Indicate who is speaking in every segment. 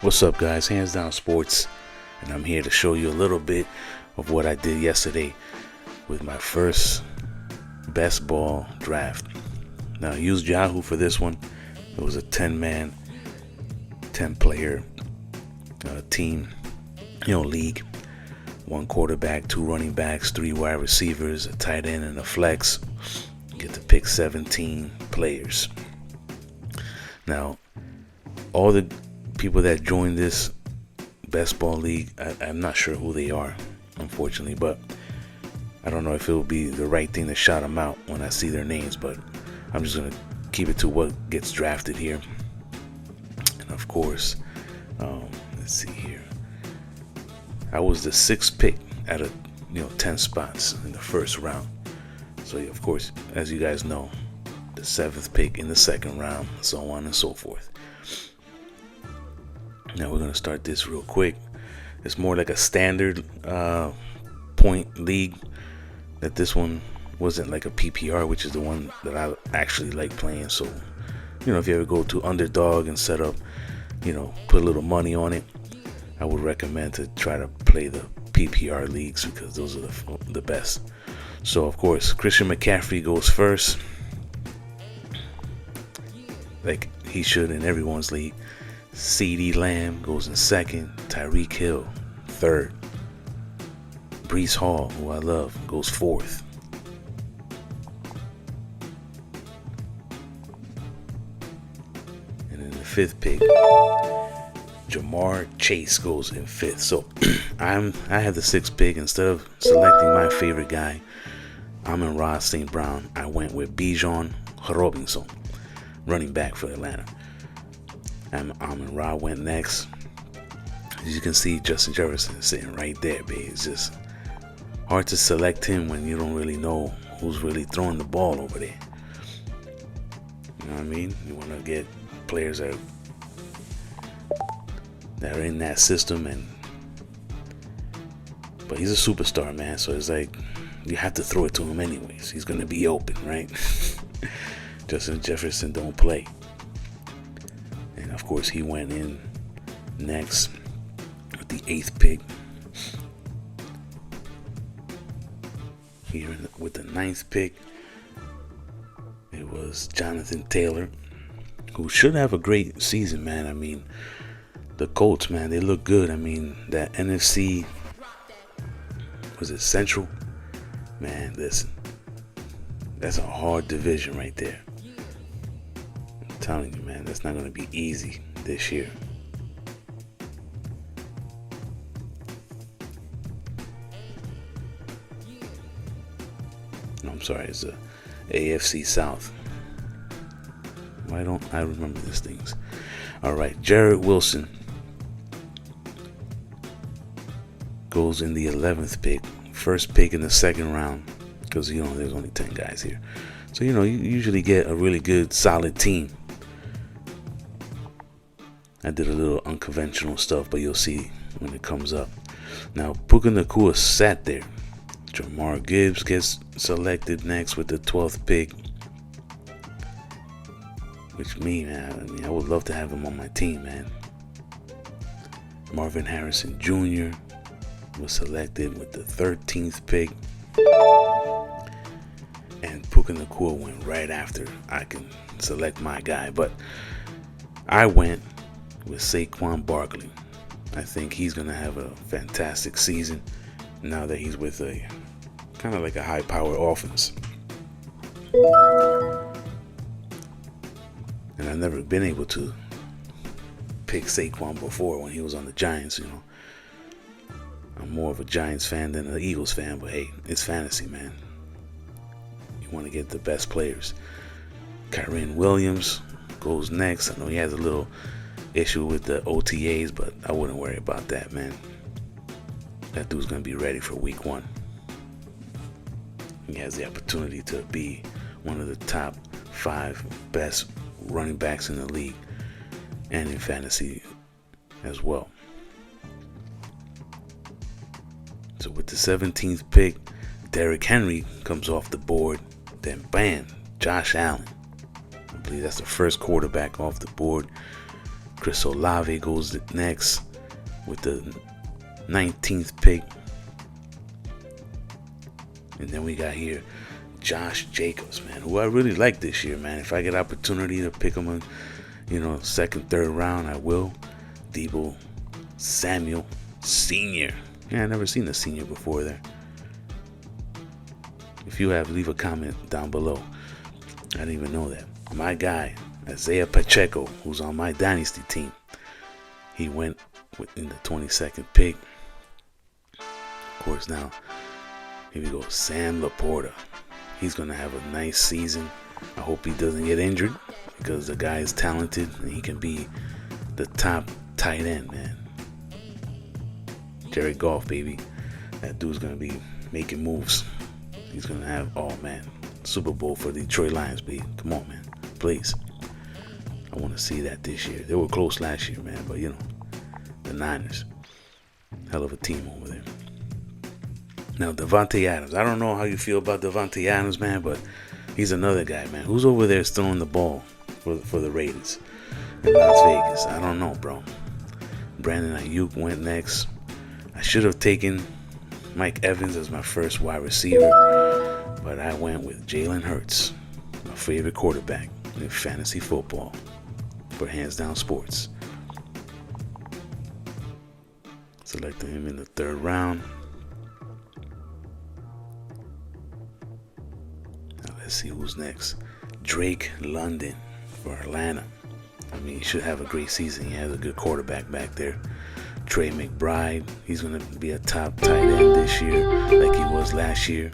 Speaker 1: What's up, guys? Hands Down Sports, and I'm here to show you a little bit of what I did yesterday with my first best ball draft. Now, I used Yahoo for this one. It was a 10-man, 10-player team, league. One quarterback, two running backs, three wide receivers, a tight end, and a flex. You get to pick 17 players. Now, all the people that joined this best ball league, I'm not sure who they are, unfortunately, but I don't know if it will be the right thing to shout them out when I see their names, but I'm just going to keep it to what gets drafted here. And of course, let's see here. I was the 6th pick out of 10 spots in the first round. So of course, as you guys know, the 7th pick in the second round, so on and so forth. Now we're going to start this real quick. It's more like a standard point league. That this one wasn't like a PPR, which is the one that I actually like playing. So, if you ever go to Underdog and set up, put a little money on it, I would recommend to try to play the PPR leagues because those are the best. So, of course, Christian McCaffrey goes first, like he should in everyone's league. CeeDee Lamb goes in second. Tyreek Hill, third. Breece Hall, who I love, goes fourth. And in the 5th pick, Jamar Chase goes in 5th. So I have the 6th pick. Instead of selecting my favorite guy, Amon-Ra St. Brown, I went with Bijan Robinson, running back for Atlanta. And Amon-Ra went next. As you can see, Justin Jefferson is sitting right there, babe. It's just hard to select him when you don't really know who's really throwing the ball over there. You know what I mean? You want to get players that are in that system, but he's a superstar, man. So it's like you have to throw it to him anyways. He's gonna be open, right? Justin Jefferson don't play. And of course, he went in next with the 8th pick. Here with the 9th pick, it was Jonathan Taylor, who should have a great season, man. I mean, the Colts, man, they look good. I mean, that NFC, was it Central? Man, listen, that's a hard division right there. I'm telling you, man, that's not going to be easy this year. No, I'm sorry, it's the AFC South. Why don't I remember these things? All right, Jared Wilson goes in the 11th pick, first pick in the second round, because there's only 10 guys here. So you usually get a really good solid team. I did a little unconventional stuff, but you'll see when it comes up. Now Puka Nacua sat there. Jamar Gibbs gets selected next with the 12th pick, which I would love to have him on my team, man. Marvin Harrison Jr. was selected with the 13th pick, and Puka Nacua went right after I can select my guy, but I went with Saquon Barkley. I think he's gonna have a fantastic season now that he's with a kind of like a high-powered offense. And I've never been able to pick Saquon before when he was on the Giants. I'm more of a Giants fan than an Eagles fan, but hey, it's fantasy, man. You want to get the best players. Kyren Williams goes next. I know he has a little issue with the OTAs, but I wouldn't worry about that, man. That dude's going to be ready for week 1. He has the opportunity to be one of the top 5 best running backs in the league and in fantasy as well. So with the 17th pick, Derrick Henry comes off the board. Then bam, Josh Allen. I believe that's the first quarterback off the board. Chris Olave goes next with the 19th pick. And then we got here Josh Jacobs, man, who I really like this year, man. If I get opportunity to pick him in, second, third round, I will. Debo Samuel Sr. Yeah, I never seen a senior before there. If you have, leave a comment down below. I didn't even know that. My guy, Isaiah Pacheco, who's on my dynasty team, he went in the 22nd pick. Of course, now, here we go, Sam Laporta. He's going to have a nice season. I hope he doesn't get injured because the guy is talented and he can be the top tight end, man. Jared Goff, baby. That dude's going to be making moves. He's going to have, Super Bowl for the Detroit Lions, baby. Come on, man. Please. I want to see that this year. They were close last year, man, but, the Niners. Hell of a team over there. Now, Davante Adams. I don't know how you feel about Davante Adams, man, but he's another guy, man. Who's over there throwing the ball for the Raiders in Las Vegas? I don't know, bro. Brandon Ayuk went next. I should have taken Mike Evans as my first wide receiver, but I went with Jalen Hurts, my favorite quarterback in fantasy football for Hands Down Sports. Selected him in the third round. Let's see who's next. Drake London for Atlanta. I mean, he should have a great season. He has a good quarterback back there. Trey McBride. He's going to be a top tight end this year like he was last year.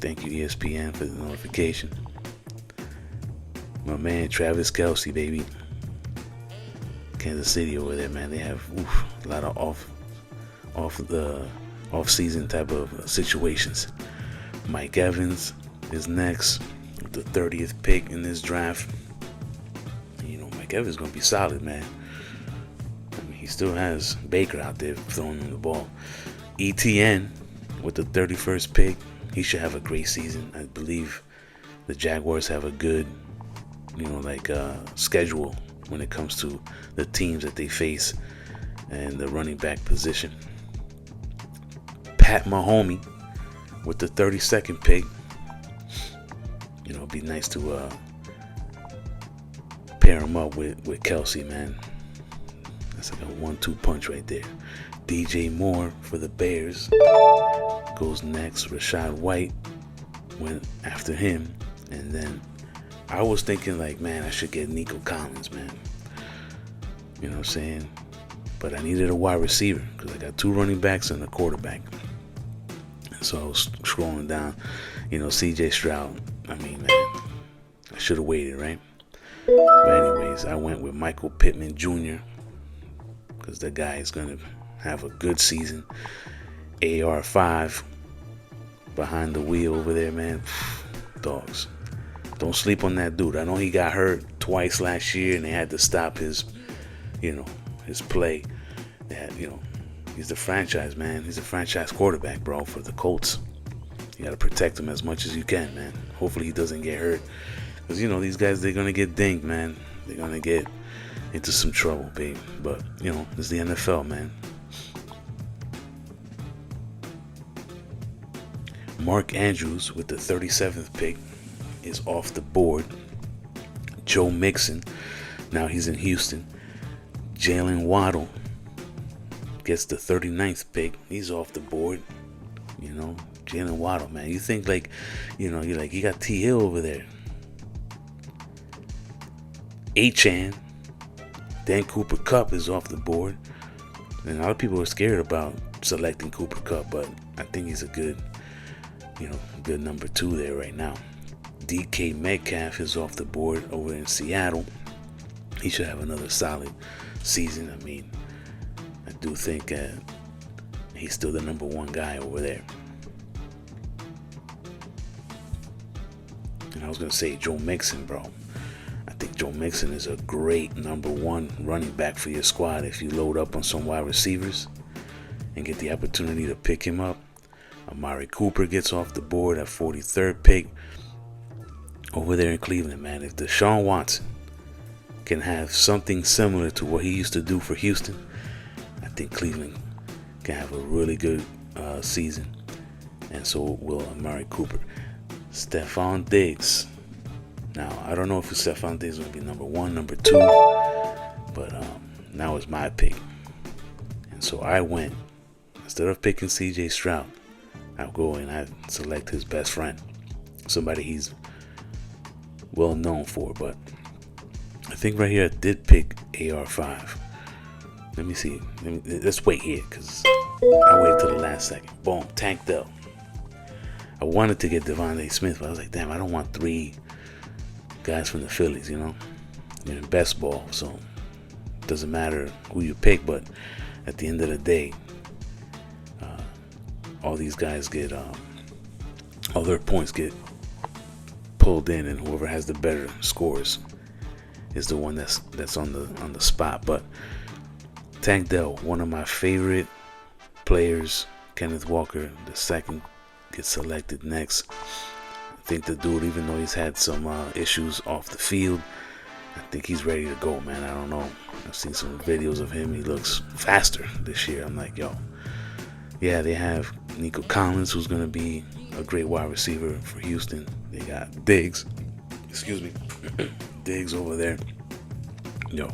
Speaker 1: Thank you, ESPN, for the notification. My man, Travis Kelce, baby. Kansas City over there, man. They have a lot of off-season type of situations. Mike Evans is next with the 30th pick in this draft. Mike Evans is going to be solid, man. I mean, he still has Baker out there throwing him the ball. ETN with the 31st pick. He should have a great season. I believe the Jaguars have a good, schedule when it comes to the teams that they face and the running back position. Pat Mahomes with the 32nd pick. It'd be nice to pair him up with Kelce, man. That's like a 1-2 punch right there. DJ Moore for the Bears goes next. Rashad White went after him. And then I was thinking I should get Nico Collins, man. You know what I'm saying? But I needed a wide receiver because I got 2 running backs and a quarterback. So I was scrolling down, CJ Stroud. I mean, man, I should have waited, right? But anyways, I went with Michael Pittman Jr. because that guy is going to have a good season. AR5 behind the wheel over there, man. Dogs. Don't sleep on that dude. I know he got hurt twice last year and they had to stop his play. He's the franchise, man. He's a franchise quarterback, bro, for the Colts. You got to protect him as much as you can, man. Hopefully he doesn't get hurt. Because, these guys, they're going to get dinged, man. They're going to get into some trouble, babe. But, it's the NFL, man. Mark Andrews with the 37th pick is off the board. Joe Mixon, now he's in Houston. Jalen Waddle gets the 39th pick. He's off the board. Jalen Waddle, man. You think you got T. Hill over there. Achan. Dan Cooper Kupp is off the board. And a lot of people are scared about selecting Cooper Kupp, but I think he's a good number 2 there right now. DK Metcalf is off the board over in Seattle. He should have another solid season. I mean, I do think he's still the number 1 guy over there. And I was going to say Joe Mixon, bro. I think Joe Mixon is a great number 1 running back for your squad if you load up on some wide receivers and get the opportunity to pick him up. Amari Cooper gets off the board at 43rd pick over there in Cleveland, man. If Deshaun Watson can have something similar to what he used to do for Houston, I think Cleveland can have a really good season, and so will Amari Cooper. Stephon Diggs. Now, I don't know if Stephon Diggs will be number 1, number 2, but now it's my pick. And so I went, instead of picking CJ Stroud, I'll go and I select his best friend, somebody he's well known for, but I think right here I did pick AR5. Let me see. Let's wait here, because I waited till the last second. Boom, Tank Dell. I wanted to get Devontae Smith, but I was like, damn, I don't want 3 guys from the Phillies, you know. You're in best ball, so it doesn't matter who you pick, but at the end of the day, all these guys get, all their points get pulled in, and whoever has the better scores is the one that's on the spot. But Tank Dell, one of my favorite players. Kenneth Walker, the second, gets selected next. I think the dude, even though he's had some issues off the field, I think he's ready to go, man. I don't know. I've seen some videos of him. He looks faster this year. I'm like, yo. Yeah, they have Nico Collins, who's going to be a great wide receiver for Houston. They got Diggs. Excuse me. Diggs over there. Yo.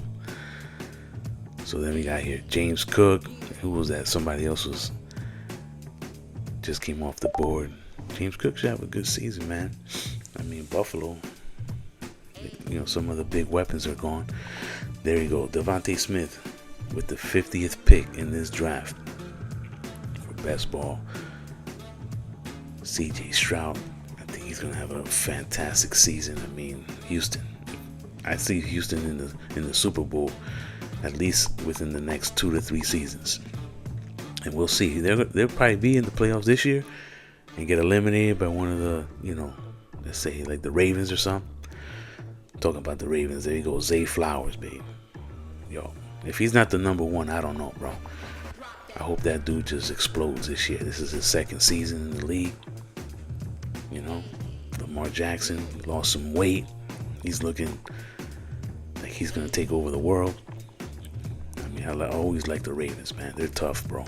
Speaker 1: So then we got here James Cook. Who was that? Somebody else was just came off the board. James Cook should have a good season, man. I mean, Buffalo, you know, some of the big weapons are gone. There you go. Devontae Smith with the 50th pick in this draft for best ball. CJ Stroud, I think he's going to have a fantastic season. I mean, Houston. I see Houston in the Super Bowl at least within the next 2 to 3 seasons. And we'll see. They'll probably be in the playoffs this year and get eliminated by one of the, you know, let's say like the Ravens or something. Talking about the Ravens, there you go, Zay Flowers, baby. Yo, if he's not the number 1, I don't know, bro. I hope that dude just explodes this year. This is his second season in the league. You know, Lamar Jackson lost some weight. He's looking like he's going to take over the world. I mean, I always like the Ravens, man. They're tough, bro.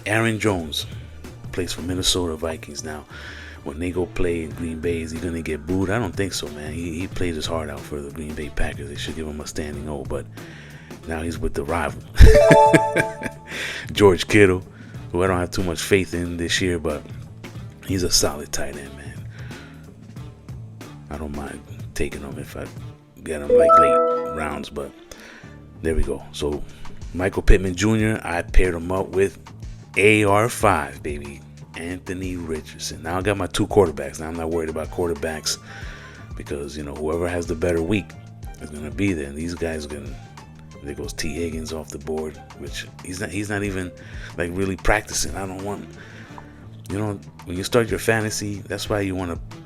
Speaker 1: Aaron Jones plays for Minnesota Vikings now. When they go play in Green Bay, is he going to get booed? I don't think so, man. He played his heart out for the Green Bay Packers. They should give him a standing O, but now he's with the rival. George Kittle, who I don't have too much faith in this year, but he's a solid tight end, man. I don't mind taking him if I get him like late rounds, but there we go. So Michael Pittman Jr., I paired him up with AR5, baby. Anthony Richardson. Now I got my 2 quarterbacks. Now I'm not worried about quarterbacks because, you know, whoever has the better week is going to be there. And these guys are going to, there goes T. Higgins off the board, which he's not even like really practicing. I don't want, you know, when you start your fantasy, that's why you want to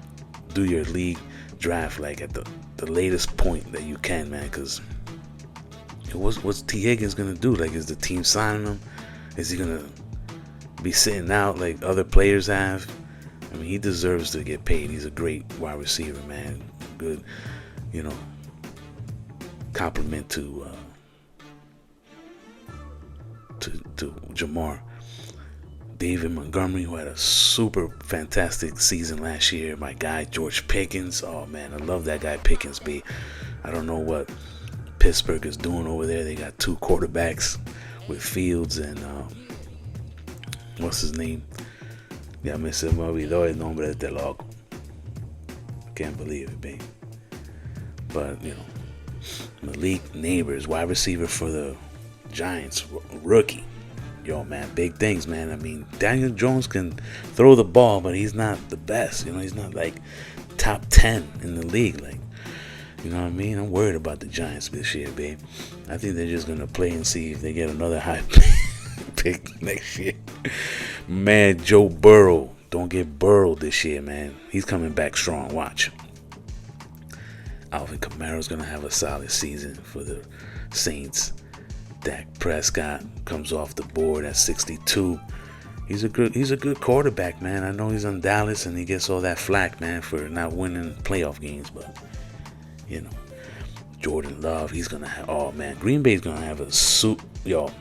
Speaker 1: do your league draft like at the latest point that you can, man, because what's T. Higgins going to do? Like, is the team signing him? Is he going to be sitting out like other players have? I mean, he deserves to get paid. He's a great wide receiver, man. Good, you know, compliment to Jamar. David Montgomery, who had a super fantastic season last year. My guy George Pickens. Oh man, I love that guy Pickens. B. I don't know what Pittsburgh is doing over there. They got 2 quarterbacks with Fields and what's his name? Ya me se me olvidó el nombre de este loco. Can't believe it, babe. But, you know, Malik Neighbors, wide receiver for the Giants, rookie. Yo, man, big things, man. I mean, Daniel Jones can throw the ball, but he's not the best. You know, he's not like top 10 in the league. Like, you know what I mean? I'm worried about the Giants this year, babe. I think they're just going to play and see if they get another high pick next year. Man, Joe Burrow. Don't get burrowed this year, man. He's coming back strong. Watch. Alvin Kamara's going to have a solid season for the Saints. Dak Prescott comes off the board at 62. He's a good quarterback, man. I know he's on Dallas and he gets all that flack, man, for not winning playoff games, but you know. Jordan Love, he's gonna have. Oh man, Green Bay's gonna have a suit. Yo,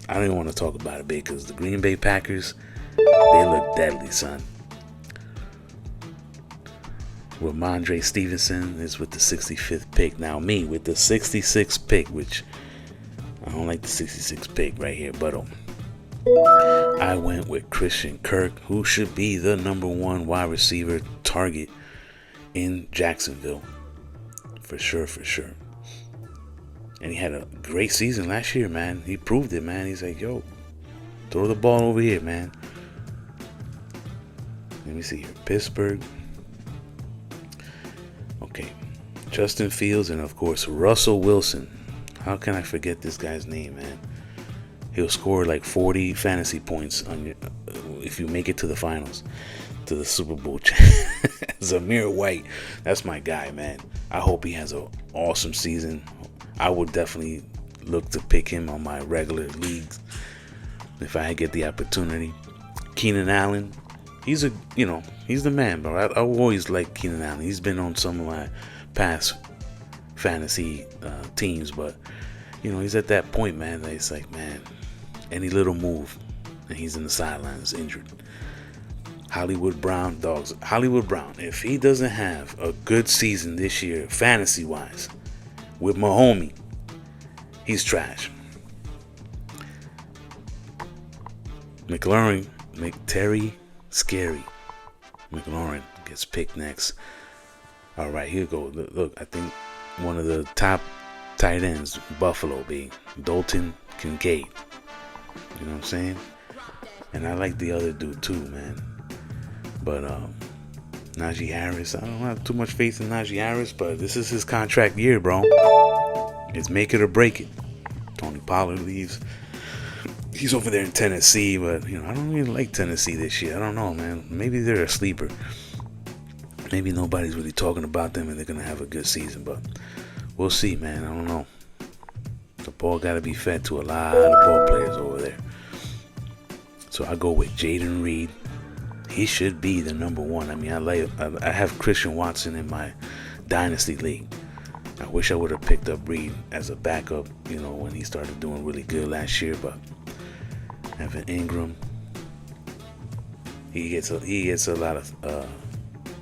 Speaker 1: I don't even want to talk about it because the Green Bay Packers, they look deadly, son. Ramondre Stevenson is with the 65th pick. Now me with the 66th pick, which I don't like the 66th pick right here, but I went with Christian Kirk, who should be the number one wide receiver target in Jacksonville. For sure. And he had a great season last year, man. He proved it, man. He's like, yo, throw the ball over here, man. Let me see here. Pittsburgh. Okay. Justin Fields and, of course, Russell Wilson. How can I forget this guy's name, man? He'll score like 40 fantasy points on your, if you make it to the finals, to the Super Bowl. Zamir White, that's my guy, man. I hope he has an awesome season. I would definitely look to pick him on my regular leagues if I get the opportunity. Keenan Allen, he's the man, bro. I always like Keenan Allen. He's been on some of my past fantasy teams, but he's at that point, man, that it's like, man, any little move and he's in the sidelines injured. Hollywood Brown, if he doesn't have a good season this year, fantasy wise, with my homie, he's trash. Terry Scary McLaurin gets picked next. All right, here we go. Look, I think one of the top tight ends, Buffalo, being Dalton Kincaid. You know what I'm saying? And I like the other dude too, man. But Najee Harris, I don't have too much faith in Najee Harris, but this is his contract year, bro. It's make it or break it. Tony Pollard leaves. He's over there in Tennessee, but I don't really like Tennessee this year. I don't know, man. Maybe they're a sleeper. Maybe nobody's really talking about them and they're gonna have a good season, but we'll see, man. I don't know. The ball got to be fed to a lot of ball players over there. So I go with Jaden Reed. He should be the number one. I mean, I have Christian Watson in my dynasty league. I wish I would have picked up Reed as a backup, when he started doing really good last year. But Evan Ingram, he gets a lot of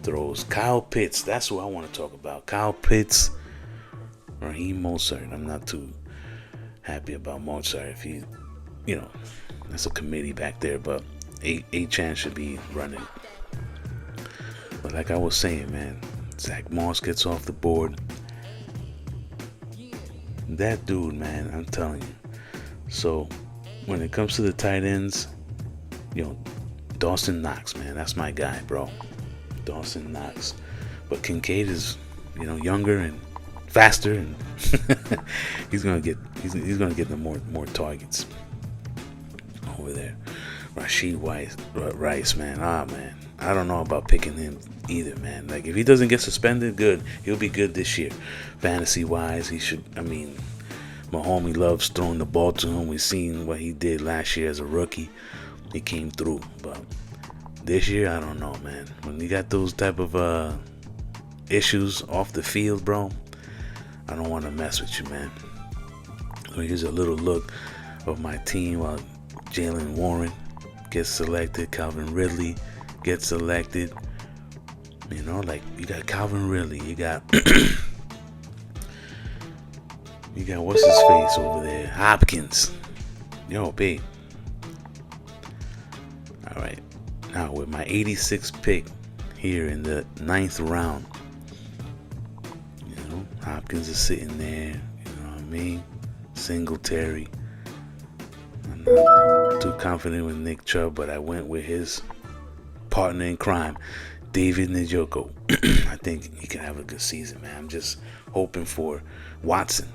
Speaker 1: throws. Kyle Pitts, that's who I want to talk about. Kyle Pitts, Raheem Mostert. I'm not too happy about Mostert. If he, that's a committee back there, but A-Chan should be running. But like I was saying, man, Zach Moss gets off the board. That dude, man, I'm telling you. So when it comes to the tight ends, Dawson Knox, man, that's my guy, bro. Dawson Knox. But Kincaid is, younger and faster, and he's gonna get the more targets over there. Rashid Rice, man. Man. I don't know about picking him either, man. Like, if he doesn't get suspended, good. He'll be good this year. Fantasy-wise, he should. I mean, my homie loves throwing the ball to him. We've seen what he did last year as a rookie. He came through. But this year, I don't know, man. When you got those type of issues off the field, bro, I don't want to mess with you, man. So here's a little look of my team while Jalen Warren gets selected, Calvin Ridley gets selected. Like, you got Calvin Ridley, you got what's his face over there, Hopkins. Yo, babe. All right, now with my 86th pick here in the 9th round, Hopkins is sitting there. You know what I mean? Singletary. I'm not too confident with Nick Chubb, but I went with his partner in crime, David Njoku. I think he can have a good season, man. I'm just hoping for Watson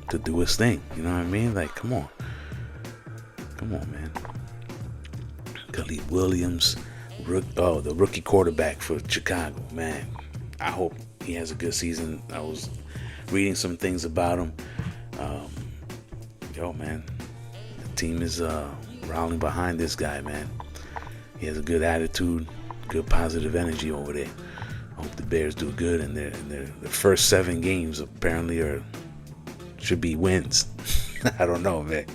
Speaker 1: to do his thing. You know what I mean? Like, come on, man. Khalid Williams, the rookie quarterback for Chicago, man. I hope he has a good season. I was reading some things about him. Man, the team is rallying behind this guy, man. He has a good attitude, good positive energy over there. I hope the Bears do good, and their first 7 games apparently are should be wins. I don't know, man.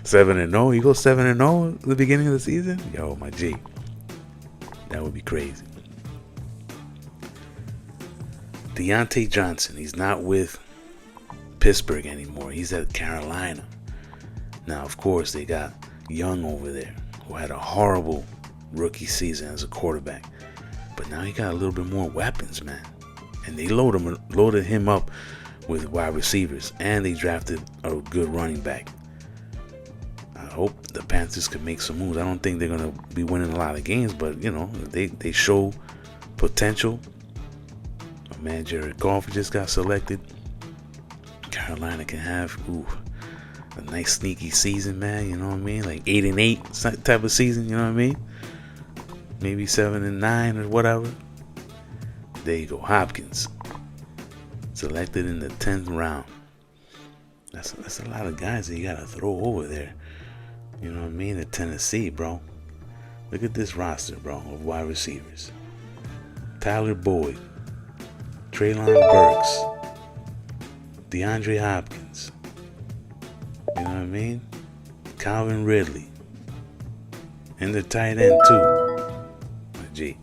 Speaker 1: 7-0. You go 7-0 at the beginning of the season? Yo, my G. That would be crazy. Deontay Johnson. He's not with Pittsburgh anymore. He's at Carolina. Now, of course, they got Young over there, who had a horrible rookie season as a quarterback. But now he got a little bit more weapons, man. And they loaded him up with wide receivers. And they drafted a good running back. I hope the Panthers can make some moves. I don't think they're going to be winning a lot of games, but, you know, they show potential. My man Jared Goff just got selected. Carolina can have a nice sneaky season, man. You know what I mean? Like 8-8 type of season. You know what I mean? Maybe 7-9 or whatever. There you go. Hopkins selected in the 10th round. That's a lot of guys that you gotta throw over there. You know what I mean? At Tennessee, bro. Look at this roster, bro, of wide receivers. Tyler Boyd, Treylon Burks, DeAndre Hopkins. You know what I mean? Calvin Ridley. And the tight end too. Gee.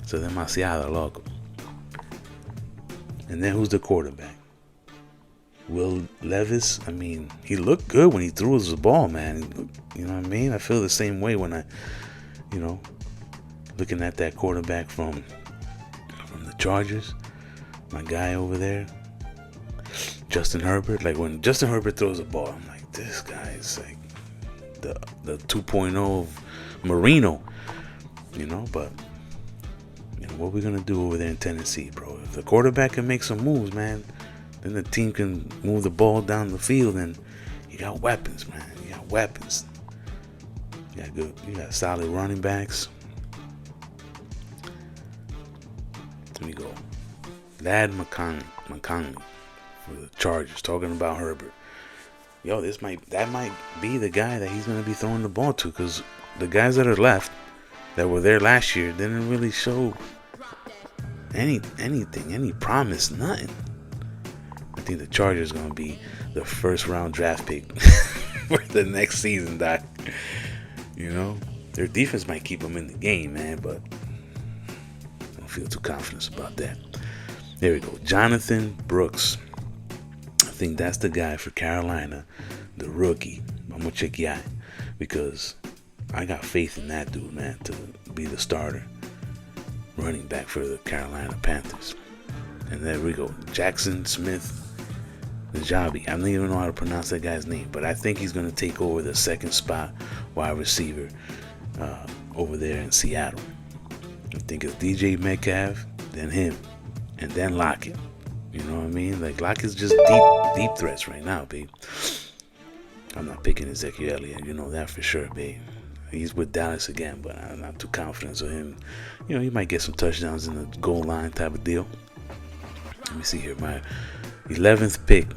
Speaker 1: So demasiado loco. And then who's the quarterback? Will Levis. I mean, he looked good when he threw the ball, man. You know what I mean? I feel the same way when I, you know, looking at that quarterback from the Chargers. My guy over there, Justin Herbert. Like when Justin Herbert throws the ball, I'm like, this guy is like the 2.0 of Marino. You know, but you know what we're gonna do over there in Tennessee, bro. If the quarterback can make some moves, man, then the team can move the ball down the field, and you got weapons, man. You got weapons. You got solid running backs. Let me go. Lad McConkey for the Chargers, talking about Herbert. Yo, that might be the guy that he's gonna be throwing the ball to, because the guys that are left that were there last year didn't really show anything, any promise, nothing. I think the Chargers gonna be the first round draft pick for the next season, Doc. You know, their defense might keep them in the game, man, but I don't feel too confident about that. There we go. Jonathan Brooks. I think that's the guy for Carolina, the rookie. I'm gonna check you out because I got faith in that dude, man, to be the starter running back for the Carolina Panthers. And there we go. Jackson Smith Najabi. I don't even know how to pronounce that guy's name, but I think he's going to take over the second spot wide receiver over there in Seattle. I think it's DJ Metcalf, then him, and then Lockett. You know what I mean? Like, Lockett's just deep threats right now, babe. I'm not picking Ezekiel Elliott. You know that for sure, babe. He's with Dallas again, but I'm not too confident of him. You know, he might get some touchdowns in the goal line type of deal. Let me see here. My 11th pick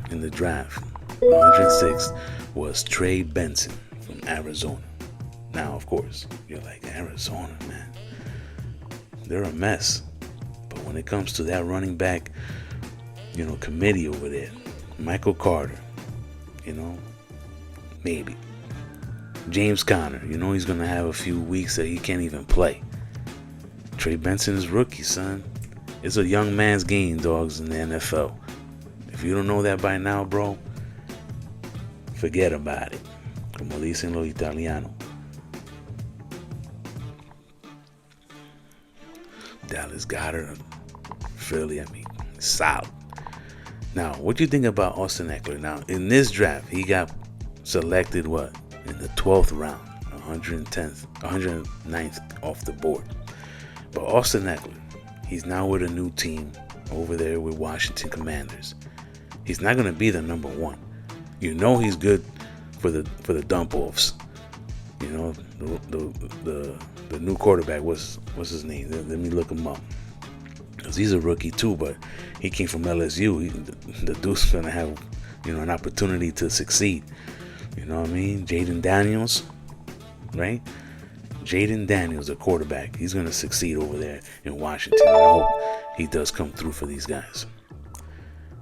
Speaker 1: in the draft, 106th, was Trey Benson from Arizona. Now, of course, you're like, Arizona, man. They're a mess. But when it comes to that running back, you know, committee over there, Michael Carter, you know, maybe. James Conner, you know he's going to have a few weeks that he can't even play. Trey Benson is rookie, son. It's a young man's game, dogs, in the NFL. If you don't know that by now, bro, forget about it. Como dicen los italianos. Dallas Goedert, Philly, I mean, solid. Now, what do you think about Austin Eckler? Now, in this draft, he got selected, what? In the 12th round, 109th off the board. But Austin Eckler, he's now with a new team over there with Washington Commanders. He's not going to be the number one. You know he's good for the dump offs. You know the new quarterback. What's his name? Let me look him up. Because he's a rookie too, but he came from LSU. The dude's going to have, you know, an opportunity to succeed. You know what I mean? Jaden Daniels, right? Jaden Daniels, the quarterback. He's going to succeed over there in Washington. I hope he does come through for these guys.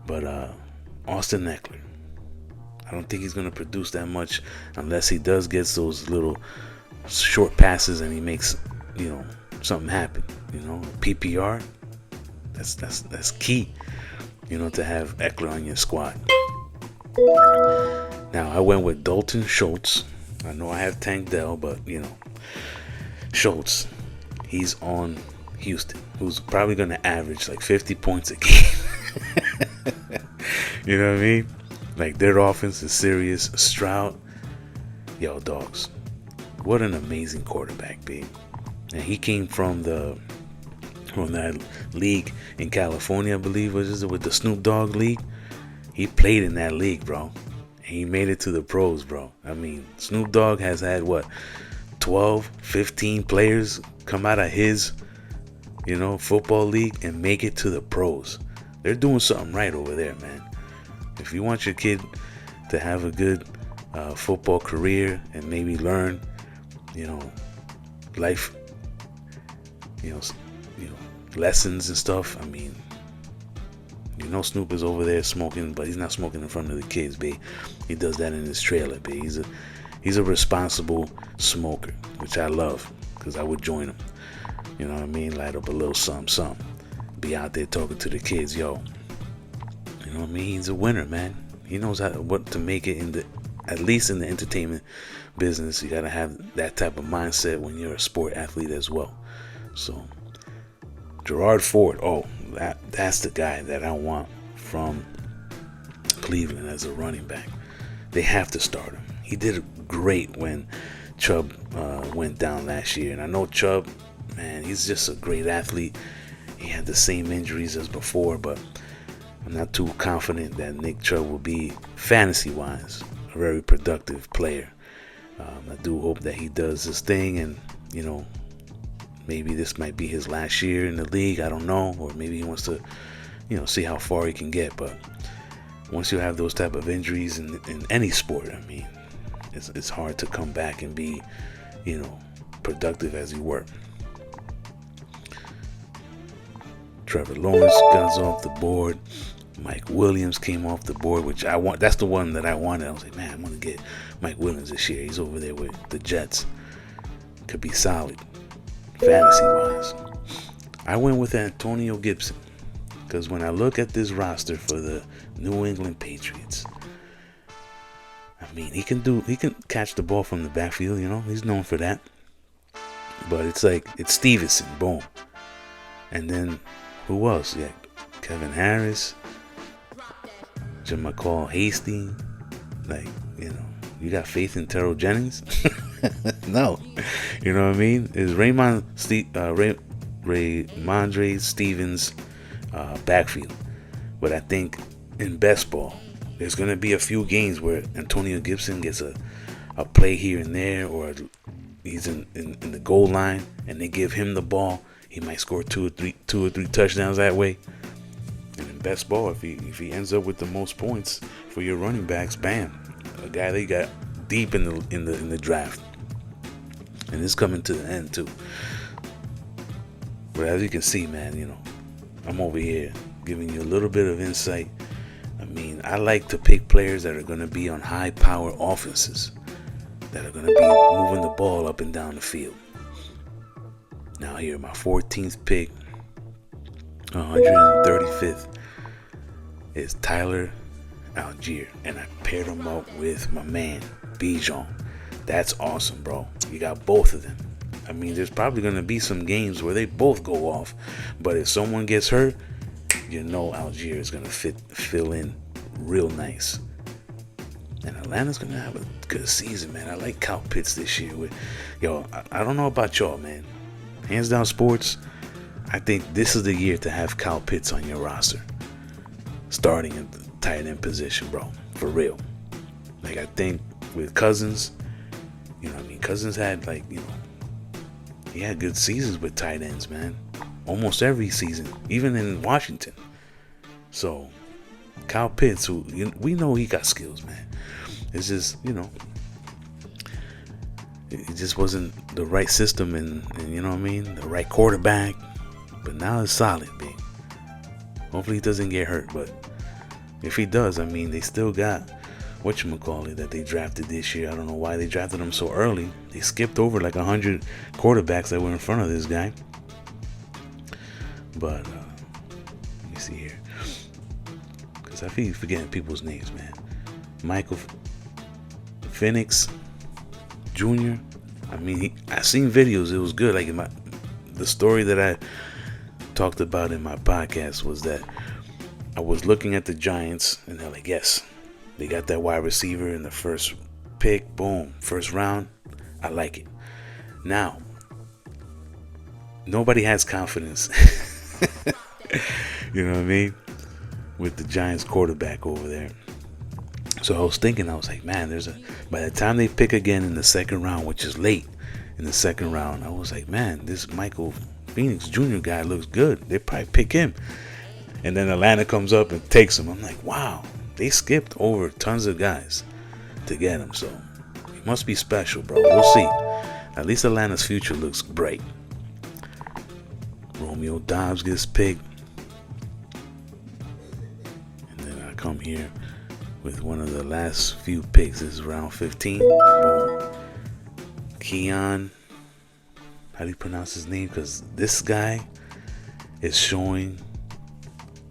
Speaker 1: But Austin Eckler, I don't think he's going to produce that much unless he does get those little short passes and he makes, something happen. PPR, that's key, to have Eckler on your squad. Now, I went with Dalton Schultz. I know I have Tank Dell, but, Schultz, he's on Houston, who's probably going to average like 50 points a game. You know what I mean? Like, their offense is serious. Stroud, yo, dogs, what an amazing quarterback, babe. And he came from that league in California, I believe, was it with the Snoop Dogg league? He played in that league, bro. And he made it to the pros, bro. I mean, Snoop Dogg has had, 12, 15 players come out of his, football league and make it to the pros. They're doing something right over there, man. If you want your kid to have a good football career and maybe learn, life, lessons and stuff, I mean, Snoop is over there smoking, but he's not smoking in front of the kids, babe. He does that in his trailer, babe. He's a responsible smoker, which I love, because I would join him. You know what I mean? Light up a little something. Be out there talking to the kids, yo. You know what I mean? He's a winner, man. He knows what to make it at least in the entertainment business. You gotta have that type of mindset when you're a sport athlete as well. So, Gerard Ford, that's the guy that I want from Cleveland as a running back. They have to start him. He did great when Chubb went down last year. And I know Chubb, man, he's just a great athlete. He had the same injuries as before, but I'm not too confident that Nick Chubb will be, fantasy-wise, a very productive player. I do hope that he does his thing, and, maybe this might be his last year in the league. I don't know. Or maybe he wants to, see how far he can get. But once you have those type of injuries in any sport, I mean, it's hard to come back and be, productive as you were. Trevor Lawrence got off the board. Mike Williams came off the board, which I want. That's the one that I wanted. I was like, man, I'm going to get Mike Williams this year. He's over there with the Jets. Could be solid, fantasy-wise. I went with Antonio Gibson, because when I look at this roster for the New England Patriots, I mean, he can catch the ball from the backfield, he's known for that. But it's Stevenson, boom. And then, who else? Yeah, Kevin Harris, JaMychal Hasty. You got faith in Terrell Jennings? No. You know what I mean? Is Ramondre Stevens backfield. But I think in best ball, there's going to be a few games where Antonio Gibson gets a play here and there, or he's in the goal line and they give him the ball. He might score two or three touchdowns that way. And in best ball, if he ends up with the most points for your running backs, bam, a guy they got deep in the draft. And it's coming to the end too. But as you can see, man, I'm over here giving you a little bit of insight. I mean, I like to pick players that are going to be on high power offenses, that are going to be moving the ball up and down the field. Now here, my 14th pick, 135th, is Tyler Algier, and I paired him up with my man Bijan. That's awesome, bro. You got both of them. I mean, there's probably going to be some games where they both go off, but if someone gets hurt, Algier is going to fill in real nice. And Atlanta's going to have a good season, man. I like Kyle Pitts this year. I don't know about y'all, man. Hands down sports, I think this is the year to have Kyle Pitts on your roster, starting at the tight end position, bro. For real. I think with Cousins, Cousins had he had good seasons with tight ends, man. Almost every season, even in Washington. So, Kyle Pitts, who we know he got skills, man. It's just, it just wasn't the right system and the right quarterback. But now it's solid, man. Hopefully he doesn't get hurt. But if he does, they still got whatchamacallit that they drafted this year. I don't know why they drafted him so early. They skipped over like 100 quarterbacks that were in front of this guy. But let me see here, because I keep forgetting people's names, man. Michael Phoenix Jr. I mean, I seen videos. It was good. Like the story that I talked about in my podcast was that I was looking at the Giants, and they're like, yes, they got that wide receiver in the first pick. Boom, first round. I like it. Now, nobody has confidence. You know what I mean? With the Giants quarterback over there. So I was thinking, I was like, man, by the time they pick again in the second round, which is late in the second round, I was like, man, this Michael Phoenix Jr. guy looks good. They probably pick him. And then Atlanta comes up and takes him. I'm like, wow, they skipped over tons of guys to get him. So he must be special, bro. We'll see. At least Atlanta's future looks bright. Romeo Dobbs gets picked. And then I come here with one of the last few picks. This is round 15. Boom. Keon. How do you pronounce his name? Because this guy is showing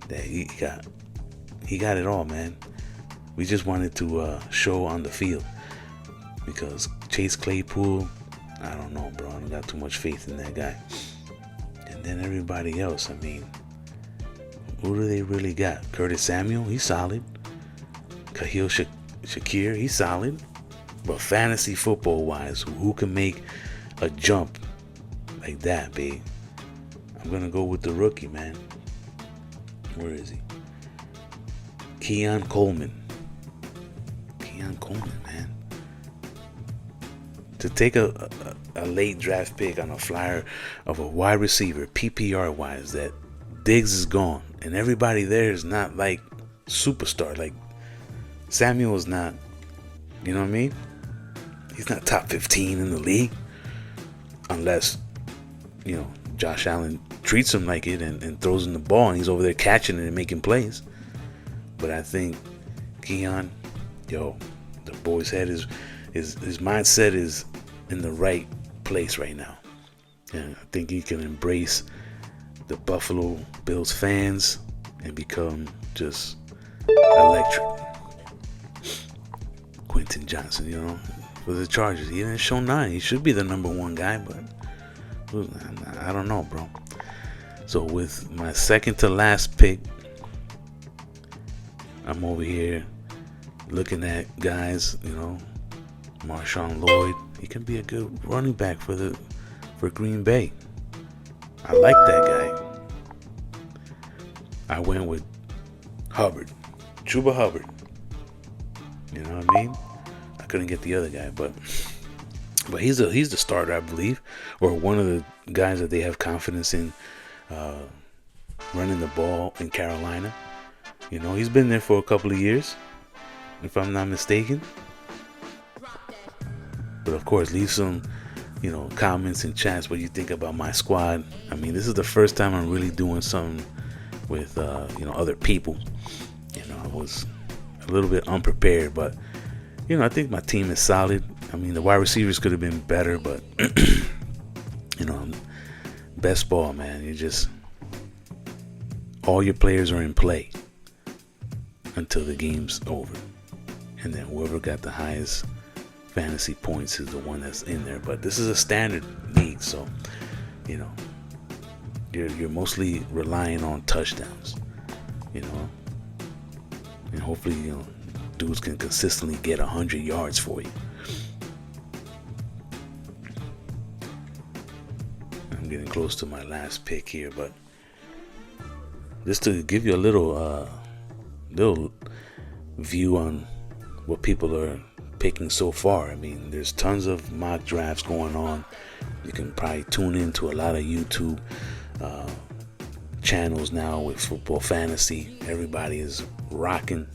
Speaker 1: that he got it all, man. We just wanted to show on the field, because Chase Claypool, I don't know, bro. I don't got too much faith in that guy. And then everybody else, I mean, who do they really got? Curtis Samuel, he's solid. Khalil Shakir, he's solid. But fantasy football wise, who can make a jump like that, babe? I'm gonna go with the rookie, man. Where is he? Keon Coleman. Keon Coleman, man. To take a late draft pick on a flyer of a wide receiver, PPR wise, that Diggs is gone, and everybody there is not like superstar. Like Samuel is not, you know what I mean? He's not top 15 in the league, unless, you know, Josh Allen treats him like it and throws him the ball, and he's over there catching it and making plays. But I think Keon, the boy's head his mindset is in the right place right now. And I think he can embrace the Buffalo Bills fans and become just electric. Quentin Johnson, for the Chargers, he didn't show 9. He should be the number 1 guy, but I don't know, bro. So with my second to last pick, I'm over here looking at guys, Marshawn Lloyd. He can be a good running back for Green Bay. I like that guy. I went with Hubbard, Chuba Hubbard. You know what I mean? I couldn't get the other guy, but he's the starter, I believe, or one of the guys that they have confidence in running the ball in Carolina. He's been there for a couple of years, if I'm not mistaken. But of course, leave some, comments and chats what you think about my squad. I mean, this is the first time I'm really doing something with, other people. I was a little bit unprepared, but, I think my team is solid. I mean, the wide receivers could have been better, but, best ball, man. All your players are in play until the game's over. And then whoever got the highest fantasy points is the one that's in there. But this is a standard league, so you're mostly relying on touchdowns, and hopefully dudes can consistently get 100 yards for you. I'm getting close to my last pick here, but just to give you a little view on what people are picking so far. I mean, there's tons of mock drafts going on. You can probably tune into a lot of YouTube channels now with football fantasy. Everybody is rocking,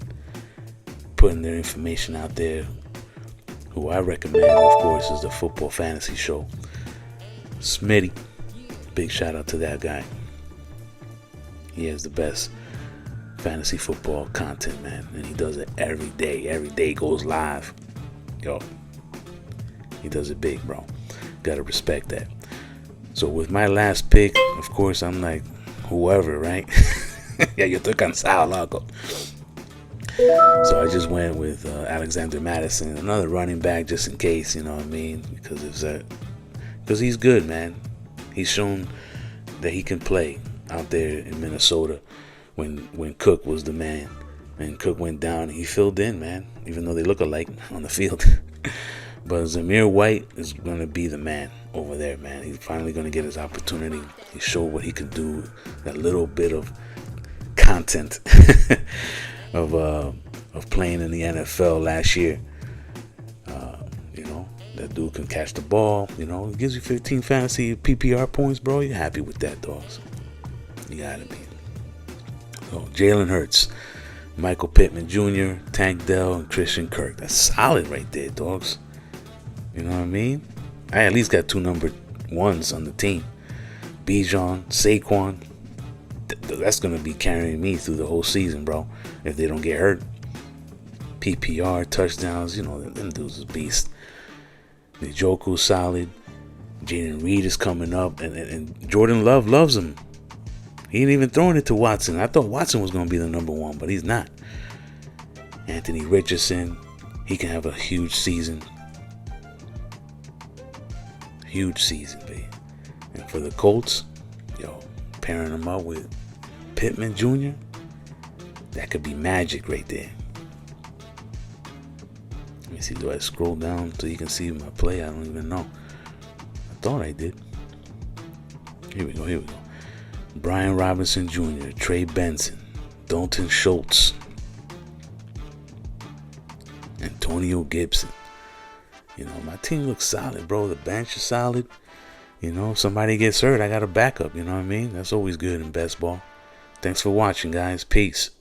Speaker 1: putting their information out there. Who I recommend, of course, is the Football Fantasy Show. Smitty, big shout out to that guy. He has the best fantasy football content, man. And he does it every day. Every day goes live. Yo, he does it big, bro. Gotta respect that. So with my last pick, of course, I'm like, whoever, right? Yeah, yo estoy cansado, loco. So I just went with Alexander Madison, another running back, just in case, you know what I mean? Because he's good, man. He's shown that he can play out there in Minnesota when Cook was the man. And Cook went down, he filled in, man, even though they look alike on the field. But Zamir White is going to be the man over there, man. He's finally going to get his opportunity. He showed what he could do, that little bit of content of playing in the NFL last year. That dude can catch the ball. He gives you 15 fantasy PPR points, bro. You're happy with that, dogs. You gotta be. So Jalen Hurts, Michael Pittman Jr., Tank Dell, and Christian Kirk. That's solid right there, dogs. You know what I mean? I at least got 2 number 1s on the team. Bijan, Saquon. That's gonna be carrying me through the whole season, bro. If they don't get hurt. PPR, touchdowns, them dudes is beast. Njoku solid. Jaden Reed is coming up, and Jordan Love loves him. He ain't even throwing it to Watson. I thought Watson was going to be the number 1, but he's not. Anthony Richardson, he can have a huge season. Huge season, baby. And for the Colts, pairing them up with Pittman Jr., that could be magic right there. Let me see, do I scroll down so you can see my play? I don't even know. I thought I did. Here we go. Brian Robinson Jr., Trey Benson, Dalton Schultz, Antonio Gibson. My team looks solid, bro. The bench is solid. If somebody gets hurt, I got a backup. You know what I mean? That's always good in best ball. Thanks for watching, guys. Peace.